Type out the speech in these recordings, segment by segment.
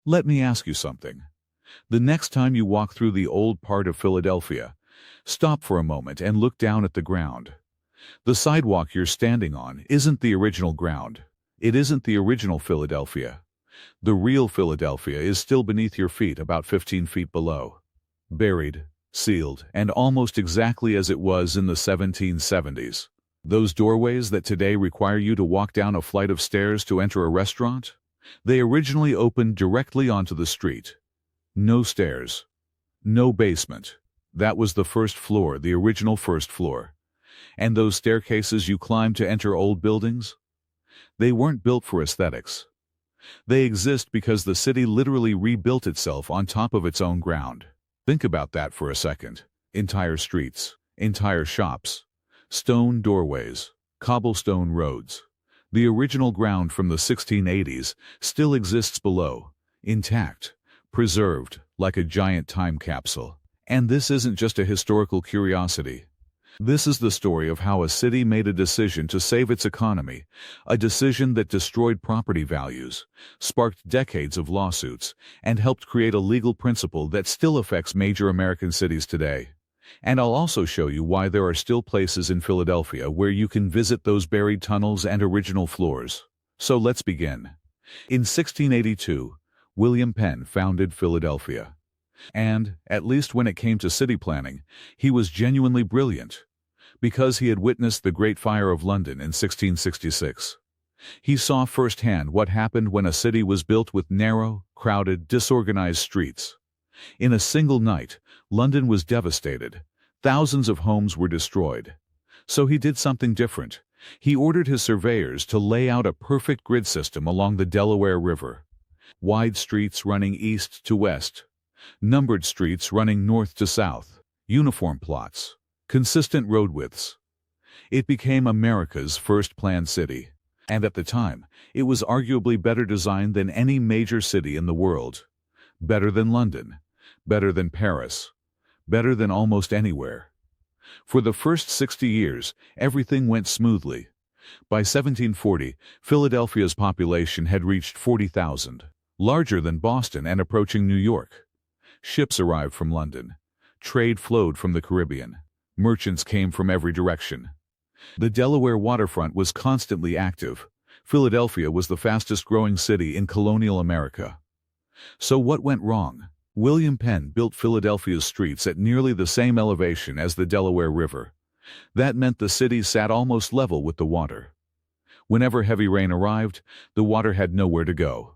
Let me ask you something. The next time you walk through the old part of Philadelphia, stop for a moment and look down at the ground. The sidewalk you're standing on isn't the original ground. It isn't the original Philadelphia. The real Philadelphia is still beneath your feet, about 15 feet below. Buried, sealed, and almost exactly as it was in the 1770s. Those doorways that today require you to walk down a flight of stairs to enter a restaurant? They originally opened directly onto the street. No stairs. No basement. That was the first floor, the original first floor. And those staircases you climb to enter old buildings? They weren't built for aesthetics. They exist because the city literally rebuilt itself on top of its own ground. Think about that for a second. Entire streets, entire shops, stone doorways, cobblestone roads. The original ground from the 1680s still exists below, intact, preserved, like a giant time capsule. And this isn't just a historical curiosity. This is the story of how a city made a decision to save its economy, a decision that destroyed property values, sparked decades of lawsuits, and helped create a legal principle that still affects major American cities today. And I'll also show you why there are still places in Philadelphia where you can visit those buried tunnels and original floors. So let's begin. In 1682, William Penn founded Philadelphia. And, at least when it came to city planning, he was genuinely brilliant. Because he had witnessed the Great Fire of London in 1666. He saw firsthand what happened when a city was built with narrow, crowded, disorganized streets. In a single night, London was devastated. Thousands of homes were destroyed. So he did something different. He ordered his surveyors to lay out a perfect grid system along the Delaware River. Wide streets running east to west. Numbered streets running north to south. Uniform plots. Consistent road widths. It became America's first planned city. And at the time, it was arguably better designed than any major city in the world. Better than London. Better than Paris. Better than almost anywhere. For the first 60 years, everything went smoothly. By 1740, Philadelphia's population had reached 40,000, larger than Boston and approaching New York. Ships arrived from London. Trade flowed from the Caribbean. Merchants came from every direction. The Delaware waterfront was constantly active. Philadelphia was the fastest-growing city in colonial America. So what went wrong? William Penn built Philadelphia's streets at nearly the same elevation as the Delaware River. That meant the city sat almost level with the water. Whenever heavy rain arrived, the water had nowhere to go.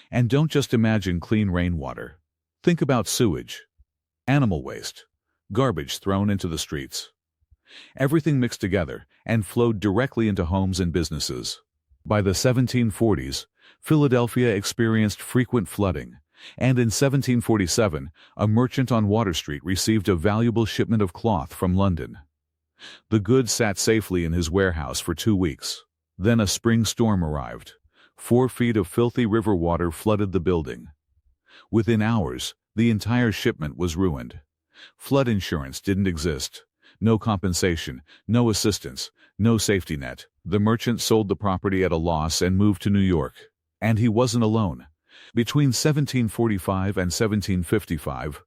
And don't just imagine clean rainwater. Think about sewage, animal waste, garbage thrown into the streets. Everything mixed together and flowed directly into homes and businesses. By the 1740s, Philadelphia experienced frequent flooding. And in 1747, a merchant on Water Street received a valuable shipment of cloth from London. The goods sat safely in his warehouse for 2 weeks. Then a spring storm arrived. 4 feet of filthy river water flooded the building. Within hours, the entire shipment was ruined. Flood insurance didn't exist. No compensation, no assistance, no safety net. The merchant sold the property at a loss and moved to New York. And he wasn't alone. Between 1745 and 1755,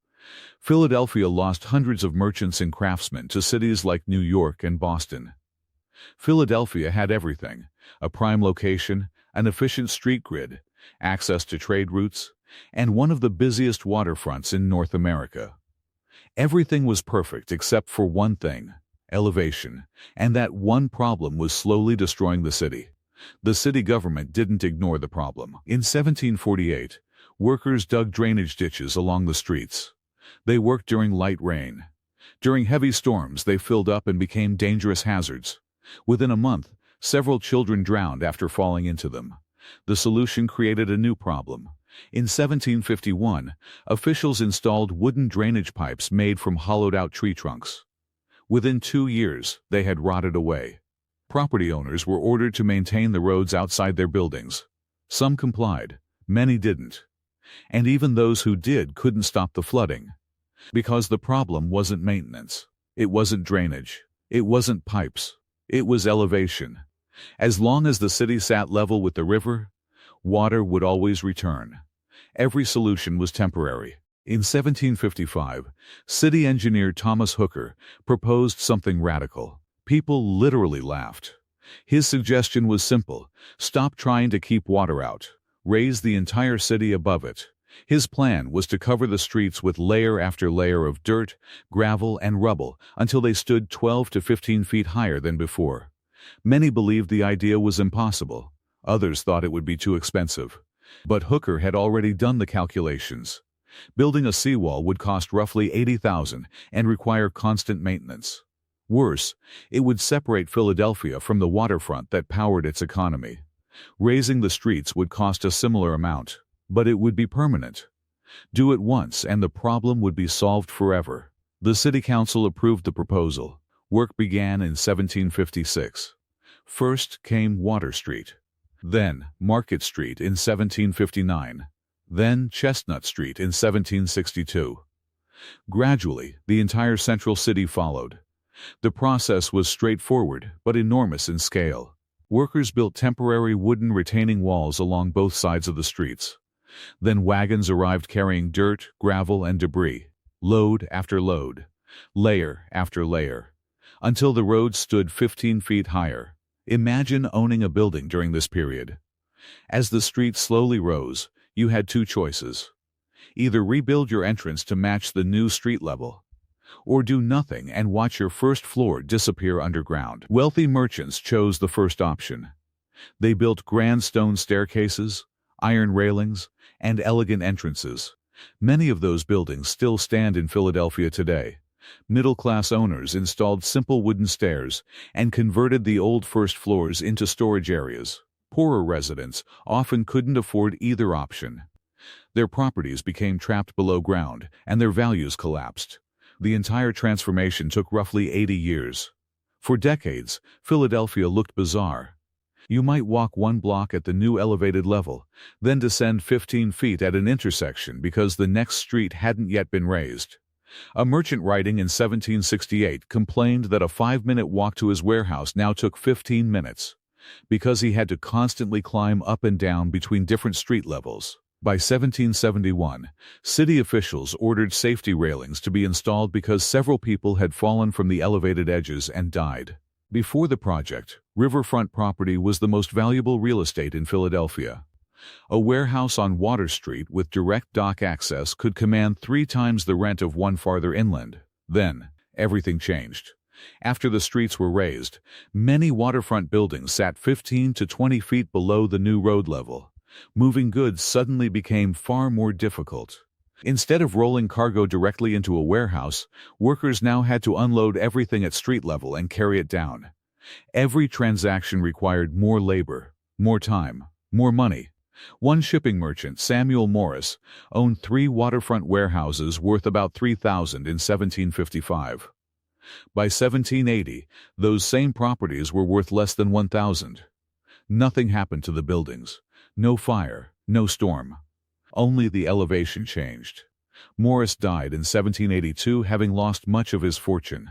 Philadelphia lost hundreds of merchants and craftsmen to cities like New York and Boston. Philadelphia had everything: a prime location, an efficient street grid, access to trade routes, and one of the busiest waterfronts in North America. Everything was perfect except for one thing: elevation, and that one problem was slowly destroying the city. The city government didn't ignore the problem. In 1748, workers dug drainage ditches along the streets. They worked during light rain. During heavy storms, they filled up and became dangerous hazards. Within a month, several children drowned after falling into them. The solution created a new problem. In 1751, officials installed wooden drainage pipes made from hollowed-out tree trunks. Within 2 years, they had rotted away. Property owners were ordered to maintain the roads outside their buildings. Some complied, many didn't. And even those who did couldn't stop the flooding. Because the problem wasn't maintenance. It wasn't drainage. It wasn't pipes. It was elevation. As long as the city sat level with the river, water would always return. Every solution was temporary. In 1755, city engineer Thomas Hooker proposed something radical. People literally laughed. His suggestion was simple: stop trying to keep water out. Raise the entire city above it. His plan was to cover the streets with layer after layer of dirt, gravel, and rubble until they stood 12 to 15 feet higher than before. Many believed the idea was impossible. Others thought it would be too expensive. But Hooker had already done the calculations. Building a seawall would cost roughly $80,000 and require constant maintenance. Worse, it would separate Philadelphia from the waterfront that powered its economy. Raising the streets would cost a similar amount, but it would be permanent. Do it once and the problem would be solved forever. The city council approved the proposal. Work began in 1756. First came Water Street, then Market Street in 1759, then Chestnut Street in 1762. Gradually, the entire central city followed. The process was straightforward but enormous in scale. Workers built temporary wooden retaining walls along both sides of the streets. Then wagons arrived carrying dirt, gravel, and debris, load after load, layer after layer, until the roads stood 15 feet higher. Imagine owning a building during this period. As the street slowly rose, you had two choices. Either rebuild your entrance to match the new street level, or do nothing and watch your first floor disappear underground. Wealthy merchants chose the first option. They built grand stone staircases, iron railings, and elegant entrances. Many of those buildings still stand in Philadelphia today. Middle-class owners installed simple wooden stairs and converted the old first floors into storage areas. Poorer residents often couldn't afford either option. Their properties became trapped below ground, and their values collapsed. The entire transformation took roughly 80 years. For decades, Philadelphia looked bizarre. You might walk one block at the new elevated level, then descend 15 feet at an intersection because the next street hadn't yet been raised. A merchant writing in 1768 complained that a 5-minute walk to his warehouse now took 15 minutes, because he had to constantly climb up and down between different street levels. By 1771, city officials ordered safety railings to be installed because several people had fallen from the elevated edges and died. Before the project, riverfront property was the most valuable real estate in Philadelphia. A warehouse on Water Street with direct dock access could command 3 times the rent of one farther inland. Then, everything changed. After the streets were raised, many waterfront buildings sat 15 to 20 feet below the new road level. Moving goods suddenly became far more difficult. Instead of rolling cargo directly into a warehouse, workers now had to unload everything at street level and carry it down. Every transaction required more labor, more time, more money. One shipping merchant, Samuel Morris, owned 3 waterfront warehouses worth about $3,000 in 1755. By 1780, those same properties were worth less than $1,000. Nothing happened to the buildings. No fire, no storm. Only the elevation changed. Morris died in 1782, having lost much of his fortune.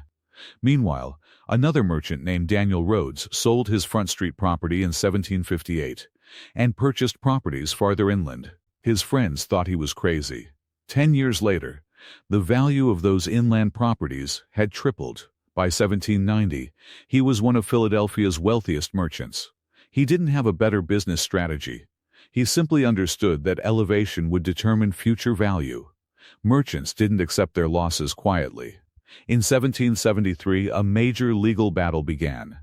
Meanwhile, another merchant named Daniel Rhodes sold his Front Street property in 1758 and purchased properties farther inland. His friends thought he was crazy. 10 years later, the value of those inland properties had tripled. By 1790, he was one of Philadelphia's wealthiest merchants. He didn't have a better business strategy. He simply understood that elevation would determine future value. Merchants didn't accept their losses quietly. In 1773, a major legal battle began.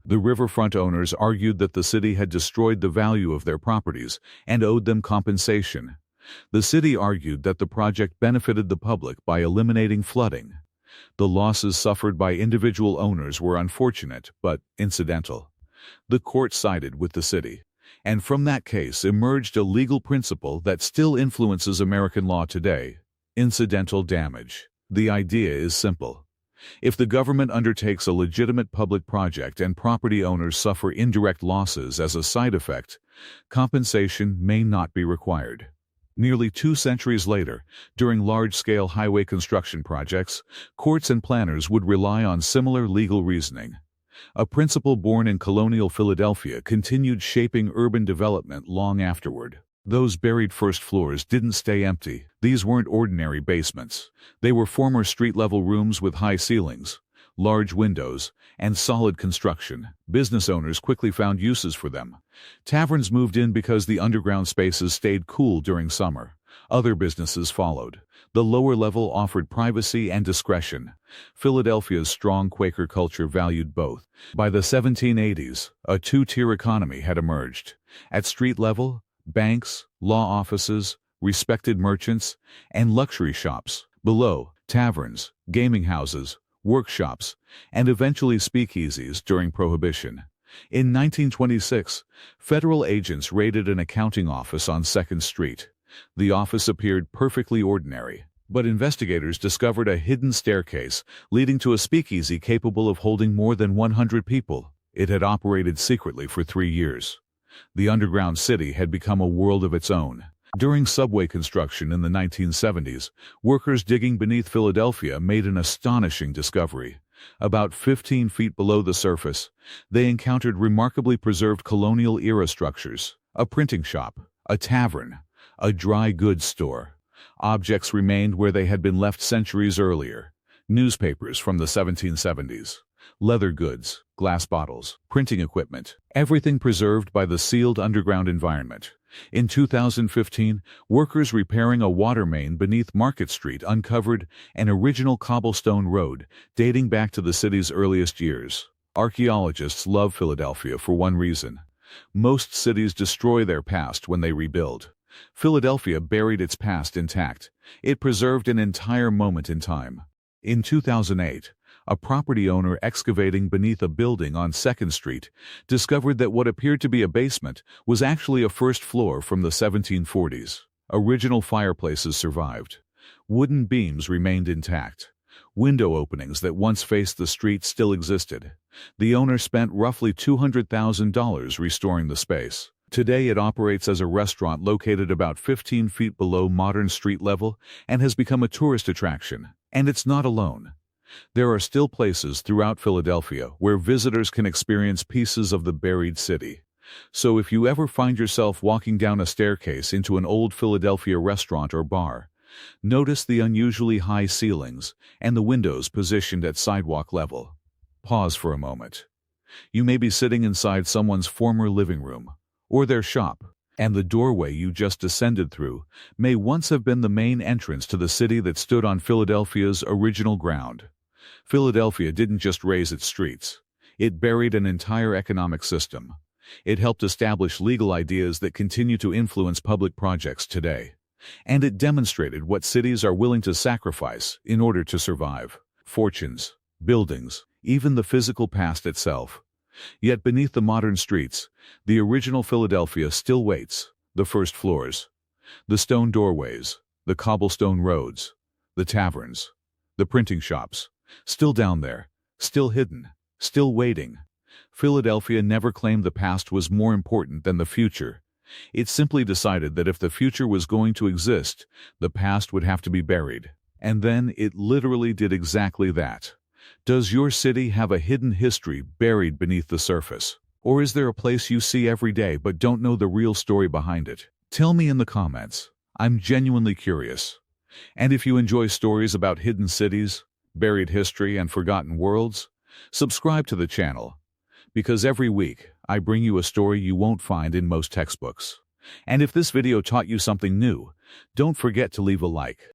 The riverfront owners argued that the city had destroyed the value of their properties and owed them compensation. The city argued that the project benefited the public by eliminating flooding. The losses suffered by individual owners were unfortunate but incidental. The court sided with the city, and from that case emerged a legal principle that still influences American law today: incidental damage. The idea is simple. If the government undertakes a legitimate public project and property owners suffer indirect losses as a side effect, compensation may not be required. Nearly 2 centuries later, during large-scale highway construction projects, courts and planners would rely on similar legal reasoning. A principle born in colonial Philadelphia continued shaping urban development long afterward. Those buried first floors didn't stay empty. These weren't ordinary basements. They were former street-level rooms with high ceilings, large windows, and solid construction. Business owners quickly found uses for them. Taverns moved in because the underground spaces stayed cool during summer. Other businesses followed. The lower level offered privacy and discretion. Philadelphia's strong Quaker culture valued both. By the 1780s, a two-tier economy had emerged. At street level, banks, law offices, respected merchants, and luxury shops. Below, taverns, gaming houses, workshops, and eventually speakeasies during Prohibition. In 1926, federal agents raided an accounting office on 2nd Street. The office appeared perfectly ordinary, but investigators discovered a hidden staircase leading to a speakeasy capable of holding more than 100 people. It had operated secretly for 3 years. The underground city had become a world of its own. During subway construction in the 1970s, workers digging beneath Philadelphia made an astonishing discovery. About 15 feet below the surface, they encountered remarkably preserved colonial-era structures: a printing shop, a tavern, a dry goods store. Objects remained where they had been left centuries earlier. Newspapers from the 1770s, leather goods, glass bottles, printing equipment, everything preserved by the sealed underground environment. In 2015, workers repairing a water main beneath Market Street uncovered an original cobblestone road dating back to the city's earliest years. Archaeologists love Philadelphia for one reason. Most cities destroy their past when they rebuild. Philadelphia buried its past intact. It preserved an entire moment in time. In 2008, a property owner excavating beneath a building on 2nd Street discovered that what appeared to be a basement was actually a first floor from the 1740s. Original fireplaces survived. Wooden beams remained intact. Window openings that once faced the street still existed. The owner spent roughly $200,000 restoring the space. Today it operates as a restaurant located about 15 feet below modern street level and has become a tourist attraction. And it's not alone. There are still places throughout Philadelphia where visitors can experience pieces of the buried city. So if you ever find yourself walking down a staircase into an old Philadelphia restaurant or bar, notice the unusually high ceilings and the windows positioned at sidewalk level. Pause for a moment. You may be sitting inside someone's former living room or their shop, and the doorway you just descended through may once have been the main entrance to the city that stood on Philadelphia's original ground. Philadelphia didn't just raise its streets. It buried an entire economic system. It helped establish legal ideas that continue to influence public projects today. And it demonstrated what cities are willing to sacrifice in order to survive. Fortunes, buildings, even the physical past itself. Yet beneath the modern streets, the original Philadelphia still waits. The first floors, the stone doorways, the cobblestone roads, the taverns, the printing shops, still down there, still hidden, still waiting. Philadelphia never claimed the past was more important than the future. It simply decided that if the future was going to exist, the past would have to be buried. And then it literally did exactly that. Does your city have a hidden history buried beneath the surface? Or is there a place you see every day but don't know the real story behind it? Tell me in the comments. I'm genuinely curious. And if you enjoy stories about hidden cities, buried history, and forgotten worlds, subscribe to the channel. Because every week, I bring you a story you won't find in most textbooks. And if this video taught you something new, don't forget to leave a like.